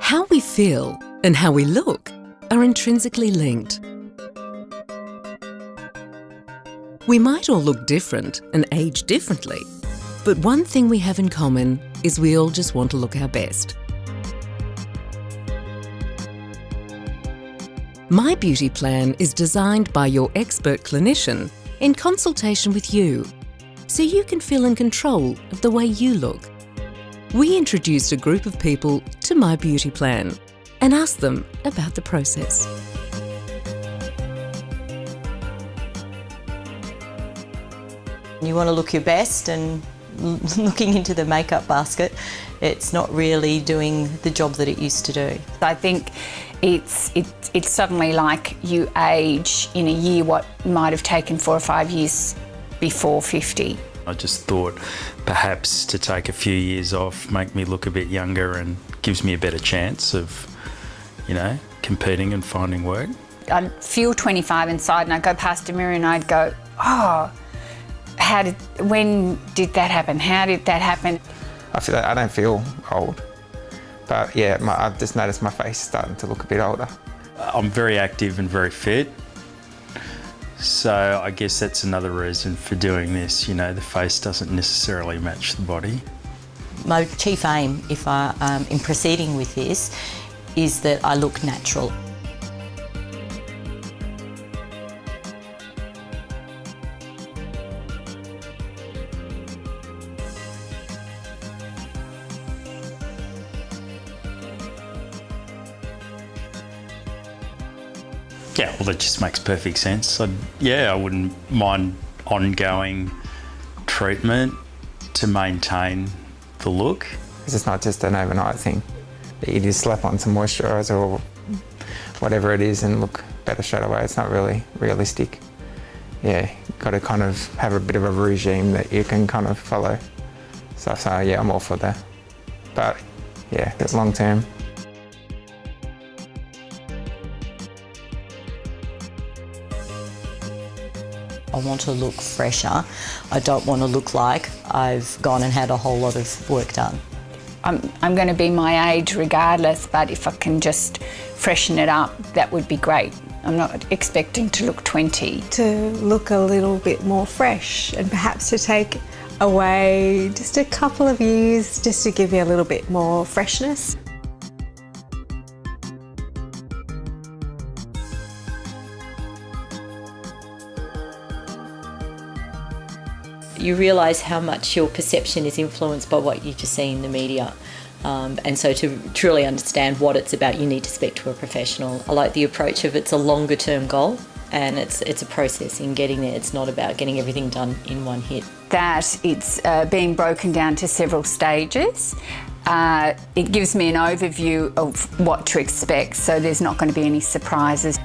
How we feel and how we look are intrinsically linked. We might all look different and age differently, but one thing we have in common is we all just want to look our best. My Beauty Plan is designed by your expert clinician in consultation with you, so you can feel in control of the way you look. We introduced a group of people to My Beauty Plan and asked them about the process. You want to look your best, and looking into the makeup basket, it's not really doing the job that it used to do. I think it's suddenly like you age in a year what might have taken 4 or 5 years before 50. I just thought perhaps to take a few years off, make me look a bit younger and gives me a better chance of, competing and finding work. I'd feel 25 inside and I'd go past a mirror and I'd go, oh, when did that happen? How did that happen? I don't feel old, but yeah, I've just noticed my face starting to look a bit older. I'm very active and very fit, so I guess that's another reason for doing this. The face doesn't necessarily match the body. My chief aim, in proceeding with this, is that I look natural. Yeah, well, that just makes perfect sense. I wouldn't mind ongoing treatment to maintain the look. It's not just an overnight thing. You just slap on some moisturiser or whatever it is and look better straight away. It's not really realistic. Yeah, you've got to kind of have a bit of a regime that you can kind of follow. So yeah, I'm all for that. But yeah, it's long term. I want to look fresher. I don't want to look like I've gone and had a whole lot of work done. I'm going to be my age regardless, but if I can just freshen it up, that would be great. I'm not expecting to look 20. To look a little bit more fresh and perhaps to take away just a couple of years just to give you a little bit more freshness. You realise how much your perception is influenced by what you just see in the media. And so to truly understand what it's about, you need to speak to a professional. I like the approach of it's a longer term goal and it's a process in getting there. It's not about getting everything done in one hit. That it's being broken down to several stages. It gives me an overview of what to expect, so there's not going to be any surprises.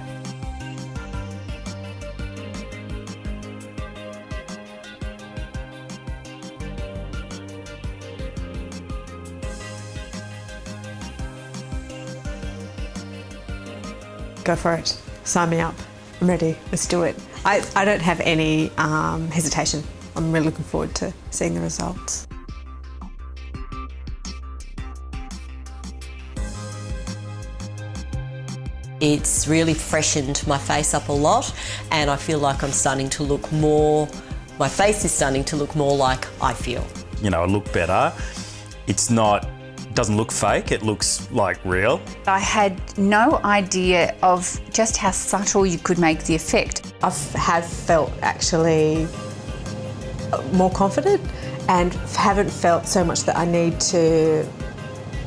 Go for it. Sign me up. I'm ready. Let's do it. I don't have any hesitation. I'm really looking forward to seeing the results. It's really freshened my face up a lot, and I feel like I'm starting to look more, my face is starting to look more like I feel. I look better. It doesn't look fake, it looks like real. I had no idea of just how subtle you could make the effect. I have felt actually more confident and haven't felt so much that I need to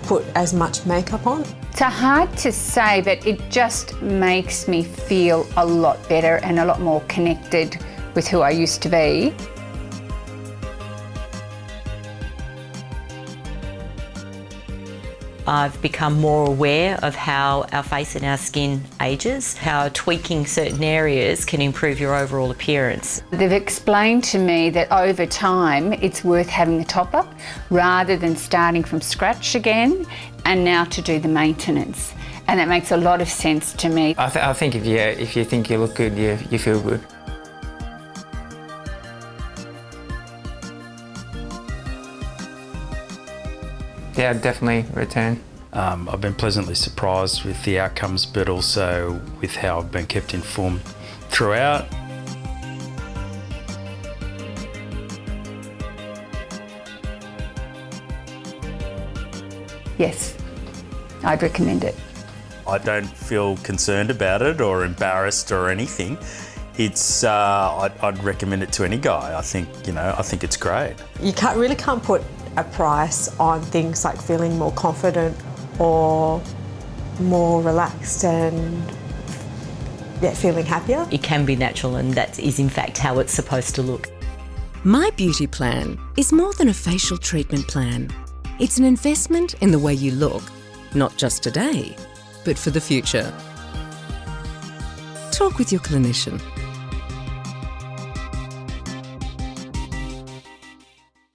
put as much makeup on. It's hard to say, but it just makes me feel a lot better and a lot more connected with who I used to be. I've become more aware of how our face and our skin ages, how tweaking certain areas can improve your overall appearance. They've explained to me that over time it's worth having a top-up rather than starting from scratch again and now to do the maintenance. And that makes a lot of sense to me. I think if you think you look good, you feel good. Yeah, I'd definitely return. I've been pleasantly surprised with the outcomes, but also with how I've been kept informed throughout. Yes, I'd recommend it. I don't feel concerned about it or embarrassed or anything. It's I'd recommend it to any guy. I think it's great. You really can't put a price on things like feeling more confident or more relaxed and feeling happier. It can be natural, and that is in fact how it's supposed to look. My Beauty Plan is more than a facial treatment plan. It's an investment in the way you look, not just today, but for the future. Talk with your clinician.